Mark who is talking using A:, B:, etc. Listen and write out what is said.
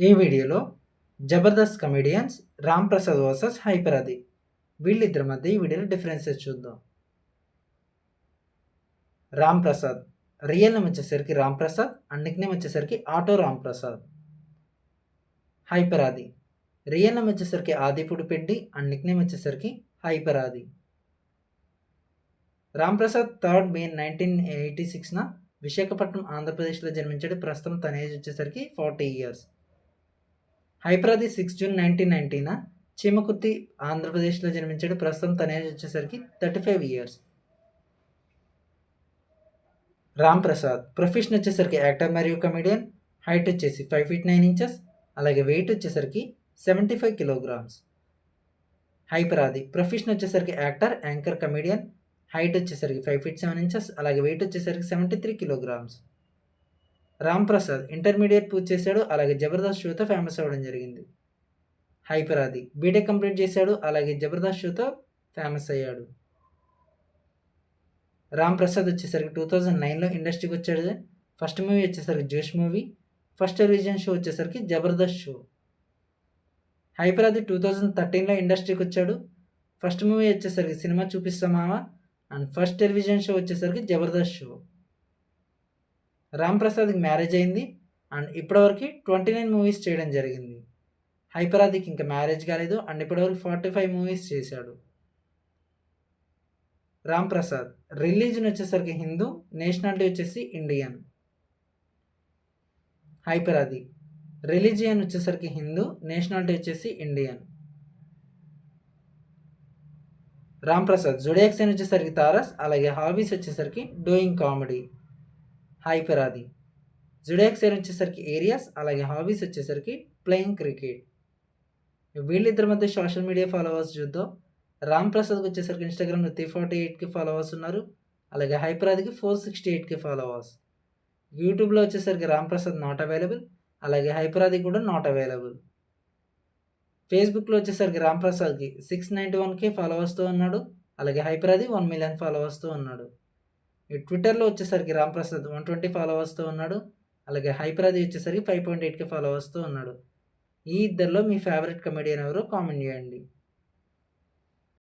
A: ఈ వీడియోలో Jabardasth comedians Ram Prasad versus Hyper Aadi వీళ్ళిద్దరి మధ్య ఈ వీడియోలో డిఫరెన్సెస్ చూద్దాం. రామ్ ప్రసాద్ రియల్ నేమ్ వచ్చేసరికి Ram Prasad and Nick name వచ్చేసరికి auto Ram Prasad. Hyper Aadi real name వచ్చేసరికి ఆదిపుడు పెడ్డి అండ్ నిక్ నేమ్ వచ్చేసరికి హైపరాది. రామ్ ప్రసాద్ 3 మే 1986న విశాఖపట్నం ఆంధ్రప్రదేశ్లో జన్మించాడు. ప్రస్తుతం తన ఏజ్ వచ్చేసరికి 40 years. హైపరాది 6 జూన్ 1990న చీమకుర్తి ఆంధ్రప్రదేశ్లో జన్మించాడు. ప్రస్తుతం తన ఏజ్ వచ్చేసరికి 35 years. రామ్ ప్రసాద్ ప్రొఫెషన్ వచ్చేసరికి యాక్టర్ మరియు కమెడియన్. హైట్ వచ్చేసి 5 feet 9 inches, అలాగే వెయిట్ వచ్చేసరికి 75 kilograms. హైపరాది ప్రొఫెషన్ వచ్చేసరికి యాక్టర్, యాంకర్, కమెడియన్. హైట్ వచ్చేసరికి 5 feet 7 inches, అలాగే వెయిట్ వచ్చేసరికి 73 kilograms. రామ్ ప్రసాద్ ఇంటర్మీడియట్ పూర్తి చేశాడు, అలాగే జబర్దస్త్ షోతో ఫేమస్ అవ్వడం జరిగింది. హైపరాది బీటెక్ కంప్లీట్ చేశాడు, అలాగే జబర్దస్త్ షోతో ఫేమస్ అయ్యాడు. రామ్ ప్రసాద్ వచ్చేసరికి 2009లో ఇండస్ట్రీకి వచ్చాడు. ఫస్ట్ మూవీ వచ్చేసరికి జోష్ మూవీ, ఫస్ట్ టెలివిజన్ షో వచ్చేసరికి జబర్దస్త్ షో. హైపరాది 2013లో ఇండస్ట్రీకి వచ్చాడు. ఫస్ట్ మూవీ వచ్చేసరికి cinema చూపిస్తామావా and first television show వచ్చేసరికి జబర్దస్త్ షో. రామ్ ప్రసాద్కి మ్యారేజ్ అయింది అండ్ ఇప్పటివరకు 29 మూవీస్ చేయడం జరిగింది. హైపరాదికి ఇంకా మ్యారేజ్ కాలేదు అండ్ ఇప్పటివరకు 45 మూవీస్ చేశాడు. రామ్ ప్రసాద్ రిలీజన్ వచ్చేసరికి హిందూ, నేషనాలిటీ వచ్చేసి ఇండియన్. హైపరాది రిలీజియన్ వచ్చేసరికి హిందూ, నేషనాలిటీ వచ్చేసి Indian. Ram Prasad zodiac sign వచ్చేసరికి తారస్, అలాగే హాబీస్ వచ్చేసరికి doing comedy. Hyper Aadi zodiac sign వచ్చేసరికి ఏరియాస్, అలాగే హాబీస్ వచ్చేసరికి ప్లేయింగ్ క్రికెట్. వీళ్ళిద్దరి మధ్య సోషల్ మీడియా ఫాలోవర్స్ చూద్దాం. రామ్ ప్రసాద్కి వచ్చేసరికి ఇన్స్టాగ్రామ్లో 348K ఫాలోవర్స్ ఉన్నారు, అలాగే హైపరాదికి 468K ఫాలోవర్స్. యూట్యూబ్లో వచ్చేసరికి రామ్ ప్రసాద్ నాట్ అవైలబుల్, అలాగే హైపరాది కూడా నాట్ అవైలబుల్. ఫేస్బుక్లో వచ్చేసరికి రామ్ ప్రసాద్కి 691K ఫాలోవర్స్తో ఉన్నాడు, అలాగే హైపరాది 1 million ఫాలోవర్స్తో ఉన్నాడు. ఈ ట్విట్టర్లో వచ్చేసరికి రామ్ ప్రసాద్ 120 ఫాలోవర్స్తో ఉన్నాడు, అలాగే హైపరాది వచ్చేసరికి 5.8K ఫాలోవర్స్తో ఉన్నాడు. ఈ ఇద్దరిలో మీ ఫేవరెట్ కమెడియన్ ఎవరో కామెంట్ చేయండి.